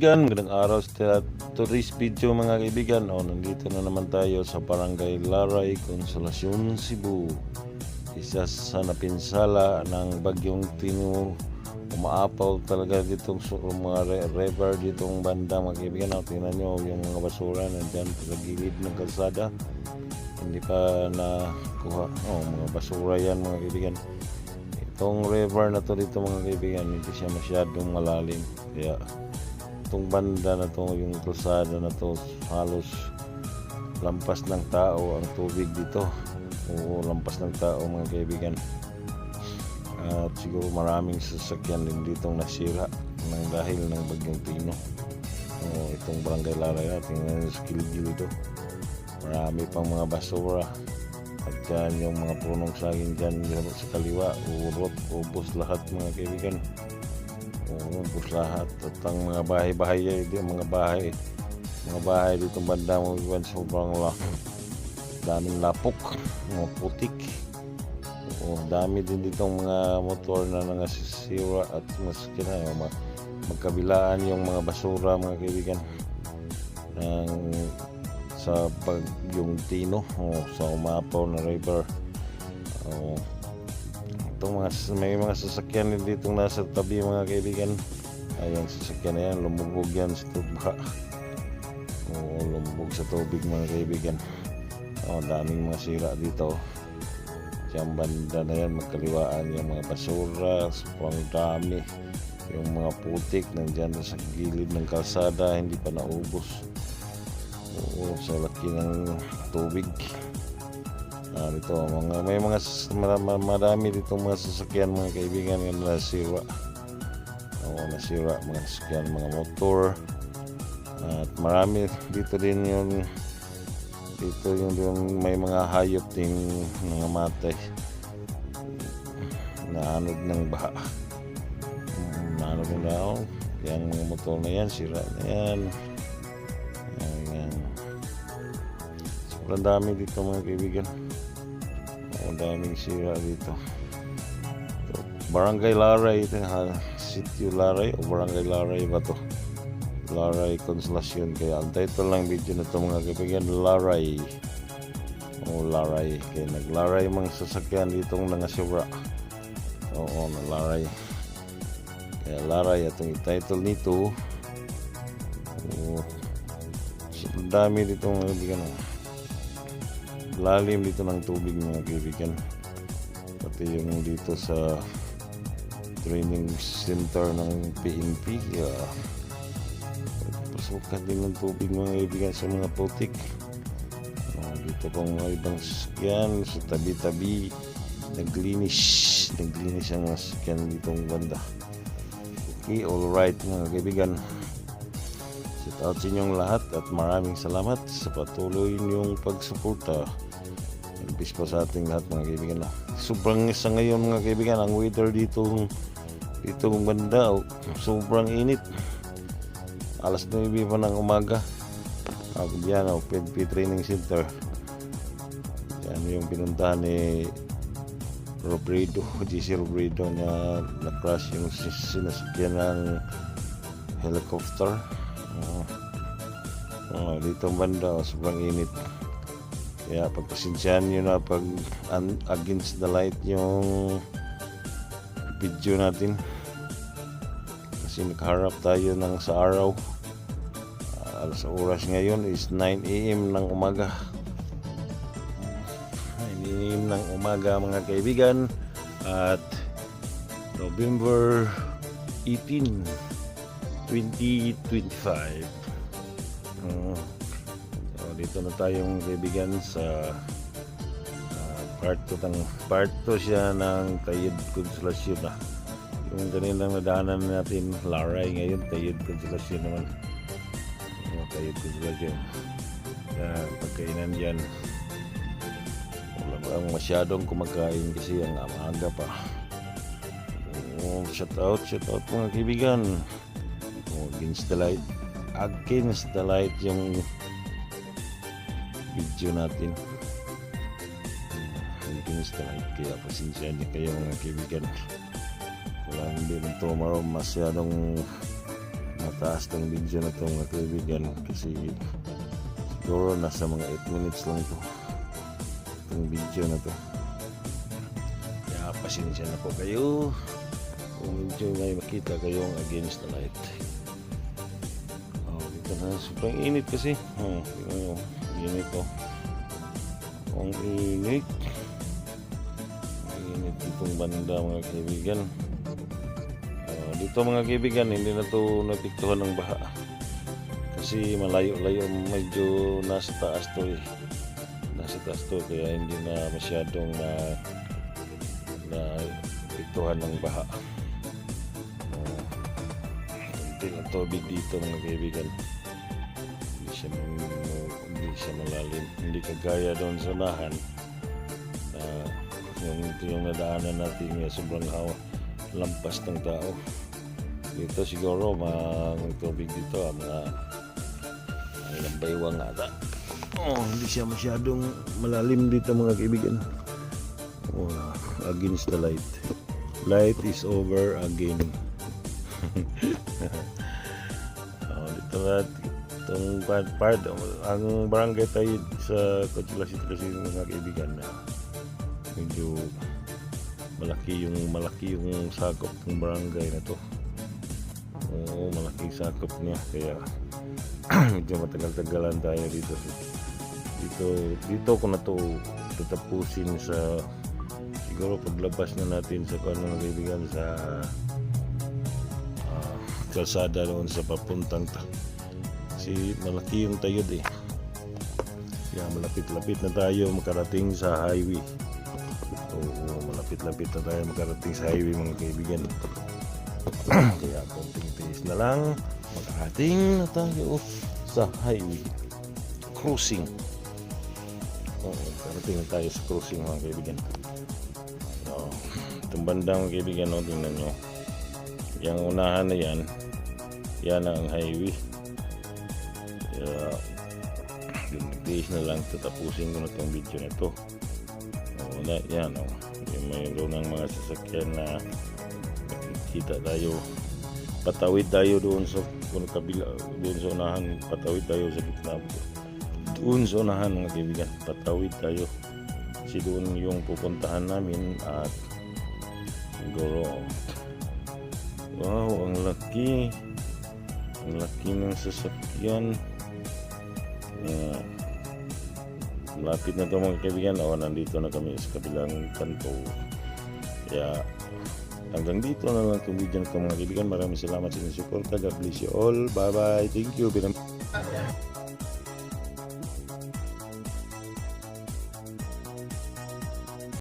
kaibigan, magandang araw sa today's video mga kaibigan. Nandito na naman tayo sa Barangay Laray, Consolacion, Cebu. Isa sa napinsala ng bagyong Tino. Umaapaw talaga ditong mga river ditong banda mga kaibigan. Tingnan nyo yung mga basura nandyan sa gilid ng kalsada. Hindi pa nakuha. Mga basura yan mga kaibigan. Itong river na to dito mga kaibigan, hindi siya masyadong malalim. Kaya itong banda na to, yung kalsada na to, halos lampas ng tao ang tubig dito. Oo, lampas ng tao mga kaibigan. At siguro maraming sasakyan din ditong nasira ng dahil ng bagyong Tino. Itong Barangay Laray, tingnan nyo sa kilid-kilid ito. Marami pang mga basura. At dyan yung mga punong saging dyan sa kaliwa, urot, ubos lahat mga kaibigan. Ubos lahat. At ang mga bahay-bahay, mga bahay dito banda mga kaibigan, sobrang daming lapok, mga putik. Dami din ditong mga motor na nangasisira at magkabilaan yung mga basura mga kaibigan. Sa bagyong Tino, sa umapaw na river. May mga sasakyan din dito nasa tabi mga kaibigan. Ayan, sasakyan na yan, lumubog yan sa tubig. Lumubog sa tubig mga kaibigan. Daming mga sira dito. Siyang banda na yan, magkaliwaan yung mga basura, sobrang dami. Yung mga putik nandyan sa gilid ng kalsada, hindi pa naubos. Sa laki ng tubig. Dito marami dito mga sasakyan mga kaibigan na nasira. Nasira mga sasakyan, mga motor. At marami dito din yung may mga hayop din nangamatay. Naanod ng baha. Naanod ng daw. Kaya mga motor na yan, sira na yan. Sobrang dami dito mga kaibigan. Daming sira dito. Barangay Laray ito, Sitio Laray o Barangay Laray ba to? Laray Consolacion. Kaya ang title ng video na to mga kaibigan, Laray. Laray. Kaya naglaray mga sasakyan ditong nangasira. Laray. Kaya Laray itong title nito. Sobrang dami dito mga kaibigan. Lalim dito ng tubig mga kaibigan. Pati yung dito sa training center ng PNP, pasukan din ng tubig mga kaibigan sa mga putik. Dito pang mga ibang sasakyan sa tabi-tabi, naglinis ang mga sasakyan ditong banda. Okay, alright mga kaibigan, shout out sa inyong lahat at maraming salamat sa patuloy niyong pagsuporta. Peace po sa ating lahat mga kaibigan. Sobrang isa ngayon mga kaibigan, ang weather dito banda, sobrang init. Alas 9 pa ng umaga. Diyan PNP Training Center. Yan yung pinuntahan ni GC Robredo na crash yung sinasakyan ng helicopter. Dito banda, sobrang init. Kaya pagpasensyahan nyo na pag against the light yung video natin. Kasi nakaharap tayo sa araw. Sa oras ngayon is 9 AM ng umaga. 9 AM ng umaga mga kaibigan. At November 18, 2025. Dito na tayong kaibigan sa part 2 siya ng Tayud Consolacion. Yung kanilang nadaanan natin Laray, ngayon Tayud Consolacion naman. Tayud Consolacion. Pagkainan dyan, wala pa masyadong kumakain kasi ang amaga pa. Shout out mga kaibigan. Against the light yung video natin. Kaya pasensya niyo kayo mga kaibigan. Hindi rin tomorrow masyadong mataas tong video na to mga kaibigan, kasi siguro nasa mga 8 minutes lang ito itong video na to. Kaya pasensya na po kayo kung medyo may makita kayong against the light. Dito na sobrang init kasi. Init po. Ang init. Ang init ditong banda mga kaibigan. Dito mga kaibigan, hindi na to napiktuhan ng baha. Kasi malayo-layo, medyo nasa taas to eh. Nasa taas to, kaya hindi na masyadong na piktuhan ng baha. Kunti lang tubig dito mga kaibigan. Hindi siya malalim. Hindi kagaya doon sa nahan. Yung nadaanan natin sobrang lampas ng tao. Dito siguro mga tubig dito mga ilang baywang ata. Hindi siya masyadong malalim dito mga kaibigan. Against the light. Light is over again. Dito na itong part ang barangay tayo sa Cotabato kasi mga kaibigan na medyo malaki yung sakop ng barangay na to. Malaking sakop niya, kaya medyo matagal-tagalan tayo dito ko na to tatapusin sa siguro paglabas na natin sa mga kaibigan sa kalsada noon sa papuntang kasi malaki yung tayod eh, kaya malapit-lapit na tayo makarating sa highway. Malapit-lapit na tayo makarating sa highway mga kaibigan. Kaya konting tiis na lang, makarating na tayo sa highway crossing. Makarating na tayo sa crossing mga kaibigan. Itong banda mga kaibigan, tingnan nyo, yung unahan na yan ang highway. Kaya tiis na lang, tatapusin ko na itong video na ito. Yan mayroon ng mga sasakyan na kita tayo, patawid tayo doon sa kabila, doon sa unahan, patawid tayo sa gitna, doon sa unahan mga kaibigan, patawid tayo kasi doon yung pupuntahan namin. At siguro ang laki ng sasakyan. Malapit na ito mga kaibigan. Nandito na kami sa kabilang kanto. Kaya hanggang dito na lang itong video na ito mga kaibigan. Maraming salamat sa inyong support. God bless you all. Bye bye. Thank you.